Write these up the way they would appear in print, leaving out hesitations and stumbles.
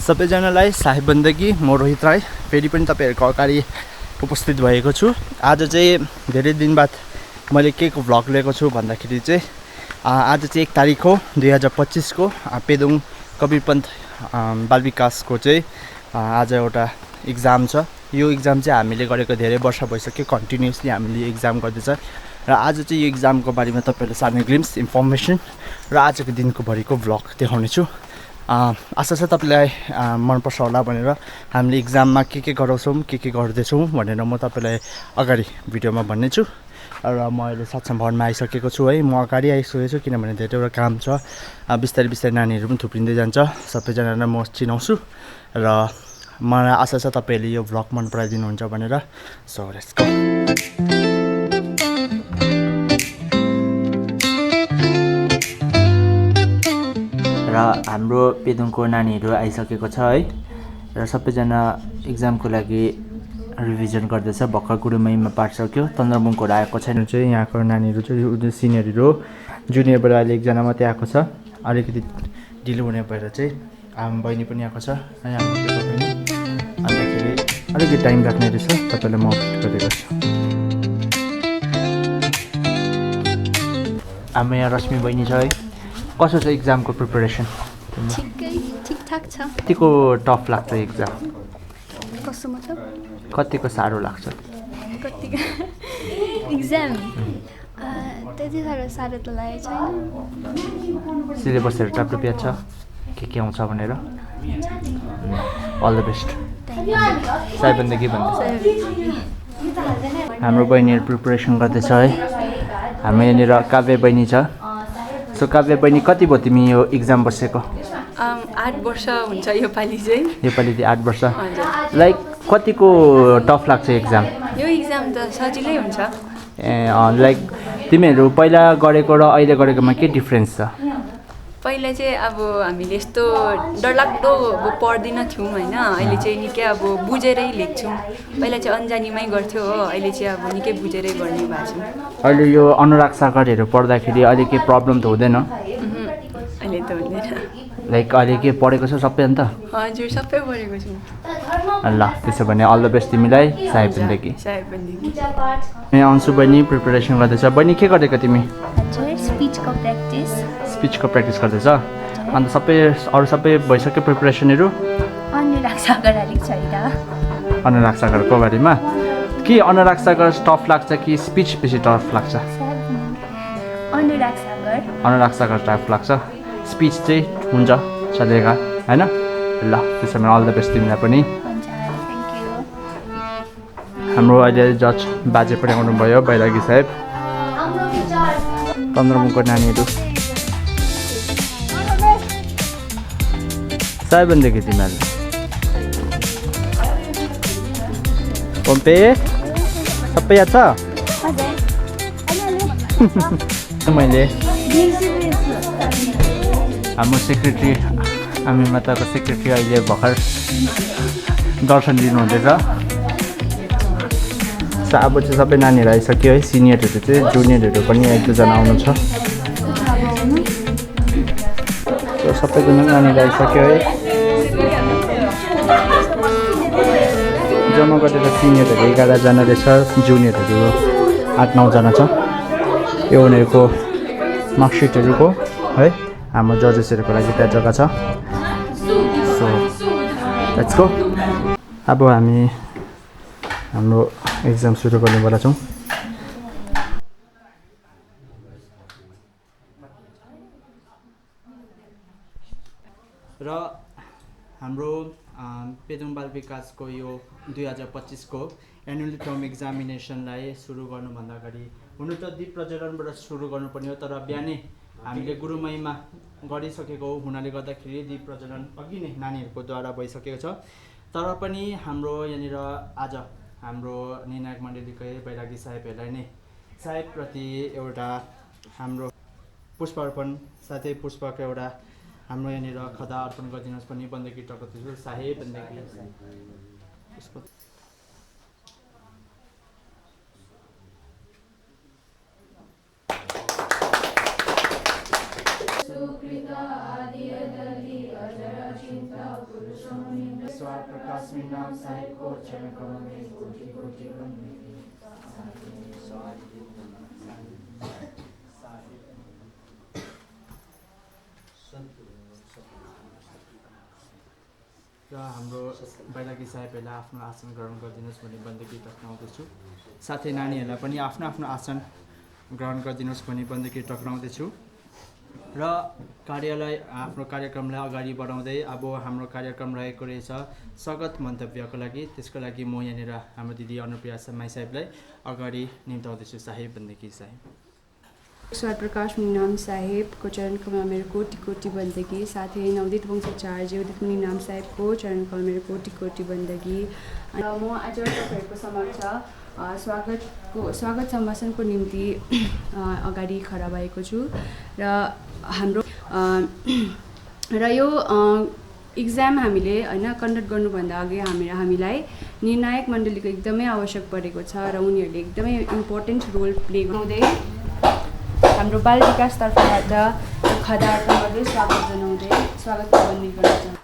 सबैजनालाई साहेब बन्दगी म रोहित राई फेरि पनि तपाईहरुको अगाडि उपस्थित भएको छु। आज चाहिँ धेरै दिन बाद मैले के को भ्लग लिएको छु भन्दाखेरि चाहिँ आज चाहिँ 1 तारिक हो 2025 को पेदोङ कबीरपन्थ बाल विकासको चाहिँ आज एउटा एक्जाम छ। यो एक्जाम चाहिँ हामीले गरेको धेरै वर्ष भइसक्यो, कन्टिन्युअसली हामीले एक्जाम गर्दैछ र आज चाहिँ यो एक्जामको बारेमा तपाईहरुलाई सानो ग्लिम्स इन्फर्मेसन र आजको दिनको भरिको भ्लग देखाउने छु। आशा छ तपाईलाई मन पर्छ होला भनेर हामीले एक्जाममा के गराउँछौं के गर्दैछौं भनेर म तपाईलाई अगाडि भिडियोमा भन्ने छु। र म अहिले सक्षम भवनमा आइसकेको छु है। म अगाडि आइसकेको छु किनभने धेरैवटा काम छ। बिस्तारै बिस्तारै नानीहरु पनि थुप्रिँदै जान्छ, सबैजनालाई म चिनाउँछु र मलाई आशा छ तपाईहरुले यो भ्लग मन पराइदिनु हुन्छ भनेर। So let's go. र हाम्रो पेदोङको नानीहरु आइसकेको छ है र सबैजना एक्जामको लागि रिभिजन गर्दैछ। भर्खर गुरुमैमा पाठ सक्यो, तन्द्रमुङकोहरु आएको छैन चाहिँ यहाँको नानीहरु चाहिँ सिनियरहरु हो। जुनियरबाट अहिले एकजना मात्रै आएको छ, अलिकति ढिलो हुने भएर चाहिँ बहिनी पनि आएको छ है। हाम्रो पेपर पनि अन्तखेरि अलिकति टाइम लाग्ने रहेछ, तपाईलाई म अपडेट गरिदिएको छु। हाम्रो यहाँ रश्मि बहिनी छ है। कसो छ एक्जामको प्रिपरेसन? ठिकठाक छ। कतिको टफ लाग्छ एक्जाम? कस्तो मतलब? कतिको साह्रो लाग्छ? कतिको एक्जाम त्यति साह्रो त लागेको छैन। सिलेबसहरु टाप्टुप याद छ के आउँछ भनेर? All the best. साहेब बन्दगी भन्दै हाम्रो बहिनीहरु प्रिपरेसन गर्दैछ है। हाम्रो यहाँनिर काव्य बहिनी छ। सो काव्य बहिनी कति भयो तिमी यो एक्जाम बसेको? 8 वर्ष हुन्छ यो पालि चाहिँ। यो पालि 8 वर्ष। लाइक कतिको टफ लाग्छ एक्जाम? यो एक्जाम त सजिलै हुन्छ। लाइक तिमीहरु पहिला गरेको र अहिले गरेकोमा के डिफरेन्स छ? पहिला चाहिँ अब हामीले यस्तो डरलाग्दो पढ्दिन थियौँ हैन। अहिले चाहिँ निकै अब बुझेरै लेख्छौँ। पहिला चाहिँ अन्जानीमै गर्थ्यो हो, अहिले चाहिँ अब निकै बुझेरै गर्ने भएको छ। अहिले यो अनुराग सागरहरु पढ्दाखेरि अहिले के प्रब्लम त हुँदैन? अहिले त हुँदैन। लाइक अहिले के पढेको छ सबै अन्त? हजुर सबै पढेको छु। ल त्यसो भने अल द बेस्ट तिमीलाई। साहेब बन्दगी। साहेब बन्दगी। यहाँ अन्सु बहिनी प्रिपरेसन गर्दैछ। बहिनी के गरेको तिमी? हजुर स्पिचको प्र्याक्टिस। स्पिचको प्र्याक्टिस गर्दैछ? अन्त अरु सबै भइसक्यो प्रिपरेसनहरु? अनुराग सागर अलिक छैन। अनुराग सागरको बारेमा के अनुराग सागर टफ लाग्छ कि स्पिच बेसी टफ लाग्छ? अनुराग सागर। अनुराग सागर टफ लाग्छ। स्पिच चाहिँ हुन्छ चलेगा हैन? ल त्यसो भने अल द बेस्ट तिमीलाई पनि। हुन्छ थ्यांक यू। हाम्रो अहिले जज बाजे पनि आउनु भयो, बैरागी साहेब। तन्द्रमुङको नानीहरु। साहेब बन्दगी तिमीहरु। पम्पे सबै याद छ? मैले हाम्रो सेक्रेटरी हामी माताको सेक्रेटरी अहिले भर्खर दर्शन दिनु हुँदैछ। अब चाहिँ सबै नानीहरु आइसक्यो है। सिनियरहरु चाहिँ जुनियरहरु पनि 1-2 जना आउनु छ। सबैजना नानीहरु आइसक्यो है। जम्मा गरेर सिनियरहरु 11 जना रहेछ, जुनियरहरु 8-9 जना छ। यो उनीहरुको मार्कसिटहरुको है। हाम्रो जजेसहरुको लागि त्यहाँ जग्गा छ। So let's go. अब हामी हाम्रो एक्जाम सुरु गर्ने बेला छौं। र हाम्रो पेदोङ बाल विकासको यो 2025 को एनुअल टर्म एक्जामिनेसनलाई सुरु गर्नुभन्दा अगाडि हुनु त दीप प्रज्वलनबाट सुरु गर्नुपर्ने हो, तर बिहानै हामीले गुरुमैमा गरिसकेको हुनाले गर्दाखेरि दीप प्रज्वलन अघि नै नानीहरुको द्वारा भइसकेको छ। तर पनि हाम्रो यहाँनिर आज हाम्रो निर्णायक मण्डलीकै बैरागी साहेबहरुलाई नै साहेबप्रति एउटा हाम्रो पुष्पार्पण साथै पुष्पको एउटा हाम्रो यहाँनिर खदा अर्पण गरिदिनुहोस् पनि बन्दगी टकर्छु। साहेब बन्दगी पुष्प। सुकृत आदि अजर चिन्ता स्वाद प्रकाश में नाम साहिब को चरण कमल में कोटि कोटि र हाम्रो बैरागी साहेबहरूलाई आफ्नो आसन ग्रहण गरिदिनुहोस् भन्ने बन्दगी टक्राउँदैछु। साथै नानीहरूलाई पनि आफ्नो आफ्नो आसन ग्रहण गरिदिनुहोस् भन्ने बन्दगी टक्राउँदैछु। र कार्यालय आफ्नो कार्यक्रमलाई अगाडि बढाउँदै अब हाम्रो कार्यक्रम रहेको रहेछ स्वागत मन्तव्यको लागि। त्यसको लागि म यहाँनिर हाम्रो दिदी अनुप्रिया माई साहेबलाई अगाडि निम्ताउँदैछु। साहेब बन्दगी साहेब। स्वाद प्रकाश मुनिनाम साहेबको चरण कमलमा मेरो कोटि कोटि बन्दगी। साथै नवदित वंशाचार्य उदित मुनिनाम साहेबको चरण कमलमा मेरो कोटि कोटि बन्दगी। र म आज तपाईँहरूको समक्ष स्वागत सम्भाषणको निम्ति अगाडि खडा भएको छु। र हाम्रो र यो इक्जाम हामीले होइन कन्डक्ट गर्नुभन्दा अघि हामीलाई निर्णायक मण्डलीको एकदमै आवश्यक परेको छ र उनीहरूले एकदमै इम्पोर्टेन्ट रोल प्ले गर्दै हाम्रो बाल विकास तर्फबाट खदा अर्पण गर्दै स्वागत जनाउँदै स्वागत बन्दी गर्न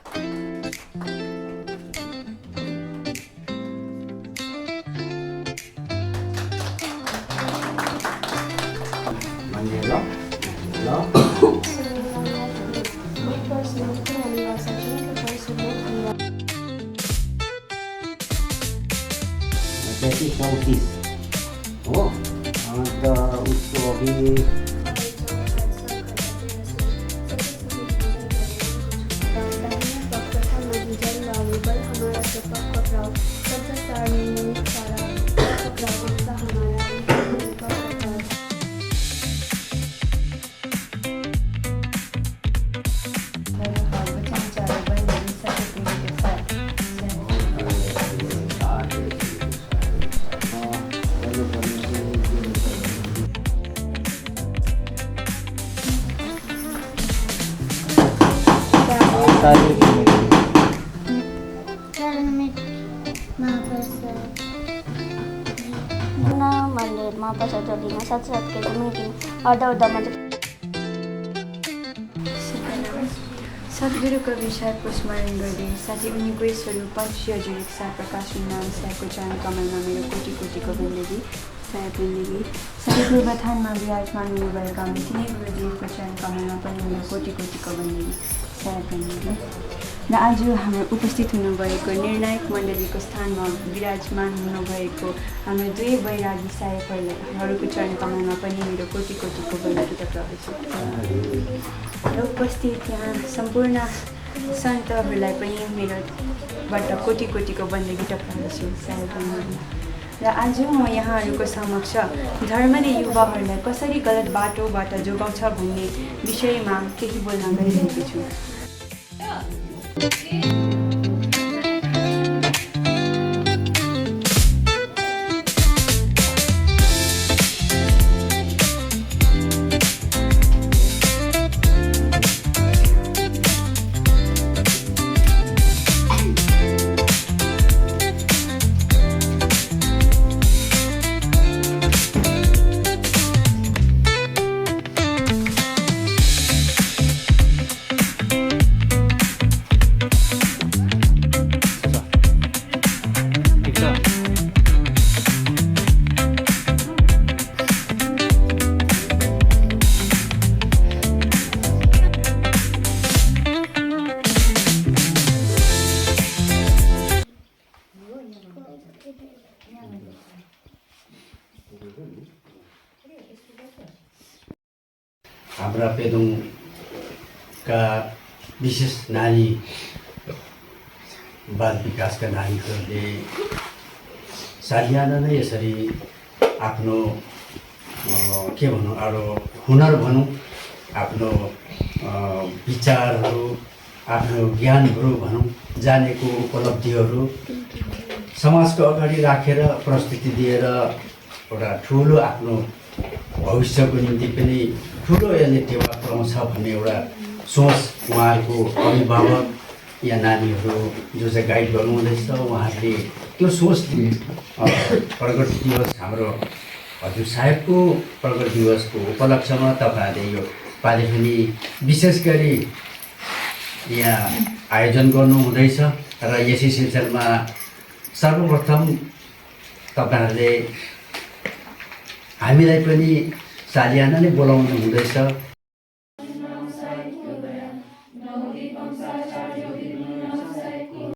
जति 34 हो अन्त उसको अघि मन्दिरमा प्रसाद चढिन साथसाथै मिटिङ अर्धमा सद्गुरुको विचारको स्मरण गर्दै साथै उनीको स्वरूप पंक्षी हजुर साथ प्रकाश नाम साहेबको चरण कमलमा मेरो कोटि कोटिको बन्दगी साहेब बन्दगी। साथै पूर्वथानमा विराजमान हुनुभएका मिथिने गुरुदेवको चरण कमलमा पनि मेरो कोटि कोटिको बन्दगी साहेब बन्दगी। र आज हाम्रो उपस्थित हुनुभएको निर्णायक मण्डलीको स्थानमा विराजमान हुनुभएको हाम्रो दुई बैरागी साहेबहरूको चरण कमलमा पनि मेरो कोटि कोटिको बन्दगी टक्राउँदैछु। र उपस्थित यहाँ सम्पूर्ण सन्तहरूलाई पनि मेरोबाट कोटि कोटिको बन्दगी टक्राउँदैछु साहेब बन्दगी। र आज म यहाँहरूको समक्ष धर्मले युवाहरूलाई कसरी गलत बाटोबाट जोगाउँछ भन्ने विषयमा केही बोल्न गइरहेको छु। हाम्रा पेदोङका विशेष नानी बाल विकासका नानीहरूले सालियाना नै यसरी आफ्नो के भनौँ अरू हुनर भनौँ आफ्नो विचारहरू आफ्नो ज्ञानहरू भनौँ जानेको उपलब्धिहरू समाजको अगाडि राखेर प्रस्तुति दिएर एउटा ठुलो आफ्नो भविष्यको निम्ति पनि ठुलो यसले टेवा पुऱ्याउँछ भन्ने एउटा सोच उहाँहरूको अभिभावक या नानीहरू जो चाहिँ गाइड गर्नुहुँदैछ उहाँहरूले त्यो सोच प्रगट दिवस हाम्रो हजुर साहेबको प्रगट दिवसको उपलक्ष्यमा तपाईँहरूले यो पालि पनि विशेष गरी यहाँ आयोजन गर्नु हुँदैछ र यसै सिलसिलामा सर्वप्रथम तपाईँहरूले हामीलाई पनि सालियाना नै बोलाउनु हुँदैछ।